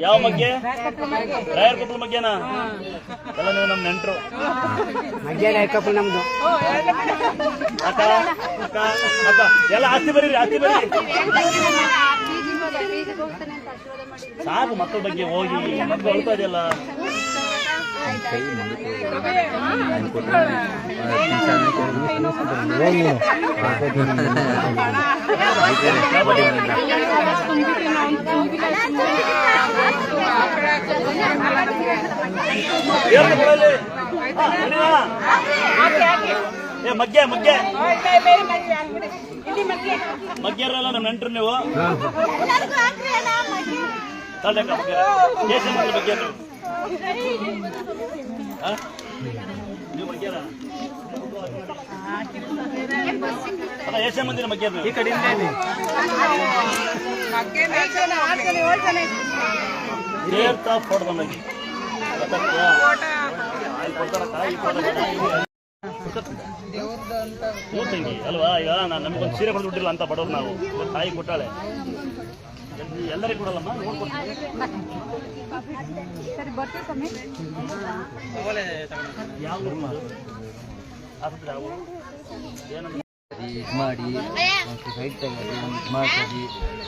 ಯಾವ ಮಗ್ಗೆ ರಾಯರ್ ಕೊಪ್ಪಳ ಮಗ್ಗೆನಾ ಎಲ್ಲ ನೀವು ನಮ್ಮ ನೆಂಟರು ನಮ್ದು ಅಕ್ಕ ಅಕ್ಕ ಅಕ್ಕ ಎಲ್ಲ ಆಸ್ತಿ ಬರೀರಿ ಆಸ್ತಿ ಬರೀರಿ ಸಾಕು ಮಕ್ಕಳ ಬಗ್ಗೆ ಹೋಗಿ ಮಕ್ಕಳು ಹೊಳ್ತಾ ಇದೆಯಲ್ಲ ಮಗ್ಗೆ ಮಗ್ಗೆ ಮಗ್ಗೆರಲ್ಲ ನಮ್ಮ ನೆಂಟರು ನೀವು ಬಗ್ಗೆ ನೀವು ಮಗ್ಗೆರ ಎಷ್ಟು ಮಂದಿನ ಮಗ್ಗೆ ಈ ಕಡೆ ತಂಗಿ ಅಲ್ವಾ ಈಗ ನಾನು ನಮಗೊಂದು ಸೀರೆ ಕೊಟ್ಟು ದುಡ್ಡಿಲ್ಲ ಅಂತ ಬಡವ್ರು ನಾವು ತಾಯಿ ಕೊಟ್ಟಾಳೆ ಎಲ್ಲರಿಗೂ ಕೊಡಲ್ಲಮ್ಮ ಇದು ಮಾಡಿ ಸೈಡ್ ತೆಗೆದು ಇದು ಮಾಡ್ತೀವಿ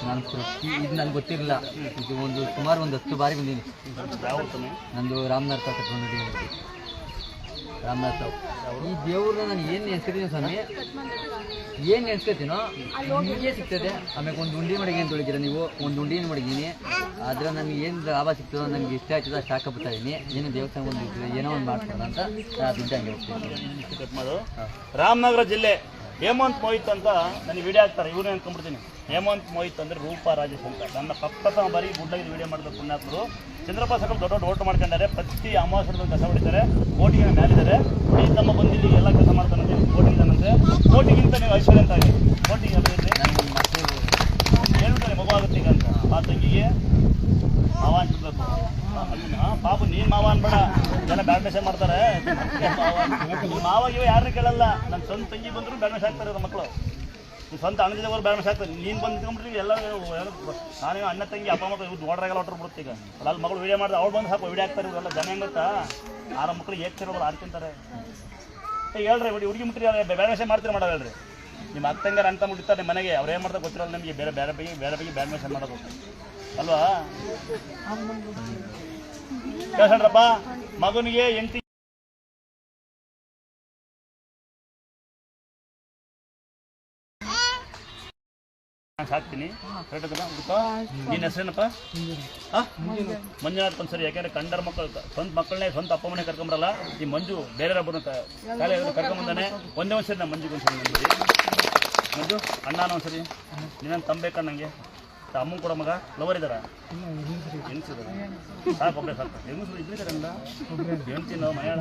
ನಾನು ಇದು ನನಗೆ ಗೊತ್ತಿರಲಿಲ್ಲ ಇದು ಸುಮಾರು 10 ಬಾರಿ ಬಂದೀನಿ. ನಂದು ರಾಮನಾಥ್ ಕಟ್ಕೊಂಡಿದ್ದೀನಿ ರಾಮನಾಥ್ ಈ ದೇವ್ರನ್ನ ನಾನು ಏನು ನೆನೆಸ್ಕೊತೀನಿ ಸ್ವಾಮಿ ಏನು ನೆನೆಸ್ಕೊತೀನೋ ನಿಮಗೆ ಸಿಗ್ತದೆ. ಆಮೇಲೆ ಒಂದು ಉಂಡಿ ಮಡಗಿ ಅಂತ ಹೇಳಿದ್ದೀರ ನೀವು, ಒಂದು ಉಂಡಿನ ಮಡಗೀನಿ ಆದರೆ ನನಗೆ ಏನು ಲಾಭ ಸಿಗ್ತದೋ ನನಗೆ ಇಷ್ಟ ಆಯ್ತದ ಅಷ್ಟು ಹಾಕಬತ್ತಾ ಇದ್ದೀನಿ. ಏನು ದೇವಸ್ಥಾನ ಒಂದು ಏನೋ ಒಂದು ಮಾಡ್ಕೊಳ್ಳೋಣ ಅಂತ ದುಡ್ಡು ಹಂಗೆ ಹೋಗ್ತೀನಿ. ರಾಮನಗರ ಜಿಲ್ಲೆ ಹೇಮಂತ್ ಮೋಹಿತ್ ಅಂತ ನನಗೆ ವಿಡಿಯೋ ಹಾಕ್ತಾರೆ. ಇವ್ರನ್ನ ಅನ್ಕೊಂಡ್ಬಿಡ್ತೀನಿ. ಹೇಮಂತ್ ಮೋಹಿತ್ ಅಂದರೆ ರೂಪಾ ರಾಜೇಶ್ ಅಂತ ನನ್ನ ಪ್ರಥಮ ಬಾರಿ ಗುಡ್ಡಾಗಿ ವಿಡಿಯೋ ಮಾಡಿದ ಪುಣ್ಯಾತ್ಮರು. ಚಂದ್ರಪ್ಪ ಸಕಲ್ ದೊಡ್ಡ ದೊಡ್ಡ ಓಟ್ ಮಾಡ್ಕೊಂಡಾರೆ. ಪ್ರತಿ ಅಮಾವಾಸ್ಯದ ಕಸ ಹೊಡಿತಾರೆ. ಓಟಿಗೆ ಮೇಲಿದ್ದಾರೆ. ಈ ತಮ್ಮ ಬಂದಿಲ್ಲಿ ಎಲ್ಲ ಕೆಲಸ ಮಾಡ್ತಾನಂತೆ. ಓಟಿಗಿದ್ದಾನಂತೆ. ಓಟಿಗಿಂತ ನೀವು ಐಶ್ವರ್ಯ ಅಂತ ಆಗಿ ಓಟಿಗೆ ಹೇಳ್ತಾರೆ ಮಗು ಆಗುತ್ತೆ ಈಗ ಅಂತ. ಆ ತಂಗಿಗೆ ಮಾವ ಅನ್ಸ್ಬೇಕು. ಪಾಪು ನೀನು ಮಾವ ಅನ್ಬೇಡ, ಜನ ಬ್ಯಾಡ್ಮೆಷ ಮಾಡ್ತಾರೆ. ಮಾವಾಗಿವೆ ಯಾರನ್ನ ಕೇಳಲ್ಲ. ನನ್ನ ಸ್ವಂತ ತಂಗಿ ಬಂದರೂ ಬ್ಯಾಡ್ಮೆಷ ಆಗ್ತಾರೆ ಮಕ್ಕಳು. ಸ್ವಂತ ಅಣ್ಣದಿದ್ದವರು ಬ್ಯಾಡ್ಮೆಷ ಆಗ್ತಾರೆ. ನೀನು ಬಂದು ನಿಂತ್ಕೊಂಡ್ಬಿಟ್ರಿ ಎಲ್ಲ ನಾನೇ ಅಣ್ಣ ತಂಗಿ ಅಪ್ಪ ಮಕ್ಕಳು ಇವ್ರು ನೋಡ್ರಾಗೆಲ್ಲ ಹೊಟ್ಟರು ಬಿಡುತ್ತೆ. ಈಗ ಅಲ್ಲಿ ಮಗಳು ವಿಡಿಯೋ ಮಾಡಿದ್ರೆ ಅವ್ರು ಬಂದು ಸಾಕು ವಿಡಿಯೋ ಆಗ್ತಾರೆ. ಇವರೆಲ್ಲ ಜನ ಹೆಂಗೆ ಗೊತ್ತಾ 6 ಮಕ್ಕಳು ಏಕ್ತಿರೋರು ಆಡ್ತಿಂತಾರೆ. ಹೇಳ್ರಿ ಬಿಡಿ ಹುಡುಗಿ ಮುಟ್ರಿ ಬ್ಯಾಡ್ಮೆಷ ಮಾಡ್ತೀರಿ ಮಾಡೋ ಹೇಳ್ರಿ. ನಿಮ್ಮ ಅಕ್ಕಂಗಾರ ಅಂತ ಮುಟ್ಟಿರ್ತಾರೆ ಮನೆಗೆ. ಅವ್ರು ಏನು ಮಾಡ್ತಾರೆ ಗೊತ್ತಿರಲ್ಲ ನಿಮಗೆ. ಬೇರೆ ಬಗ್ಗೆ ಬ್ಯಾಡ್ಮೆಷ ಮಾಡೋದು ಅಲ್ವಾ? ಕೇಳ್ಸಣ್ರಪ್ಪ ಮಗನಿಗೆ ಎಂಟಿ ಸಾಕ್ತೀನಿ. ನಿನ್ನ ಹೆಸರೇನಪ್ಪ? ಮಂಜುನಾಥ್ ಸರಿ. ಯಾಕೆಂದ್ರೆ ಕಂಡರ ಮಕ್ಕಳು ಸ್ವಂತ ಮಕ್ಕಳನ್ನೇ ಸ್ವಂತ ಅಪ್ಪ ಮನೆ ಕರ್ಕೊಂಬರಲ್ಲ. ಈ ಮಂಜು ಬೇರೆಯವ್ರನ್ನ ಕಾಲೇ ಕರ್ಕೊಂಬಂದಾನೆ. ಒಂದೇ ಒಂದ್ಸರಿ ನಮ್ಮ ಮಂಜುಗೊಂದ್ಸರಿ ಮಂಜು ಅಣ್ಣನ ಒಂದ್ಸರಿ ನೀನಂತ ತಂಬೇಕು ನನಗೆ. ಅಮ್ಮನ ಕೂಡ ಮಗ ಲವರ್ ಇದ್ದಾರ? ಹೆಂಗ್ಸಿದಾರ? ಸಾಕು ಒಬ್ಬರೇ ಸಾಕು. ಹೆಂಗಸರು ಇದ್ದಿದ್ದಾರಲ್ಲ ಹೆಂಗ್ತಿ ನಾವು ಮಯಾಳ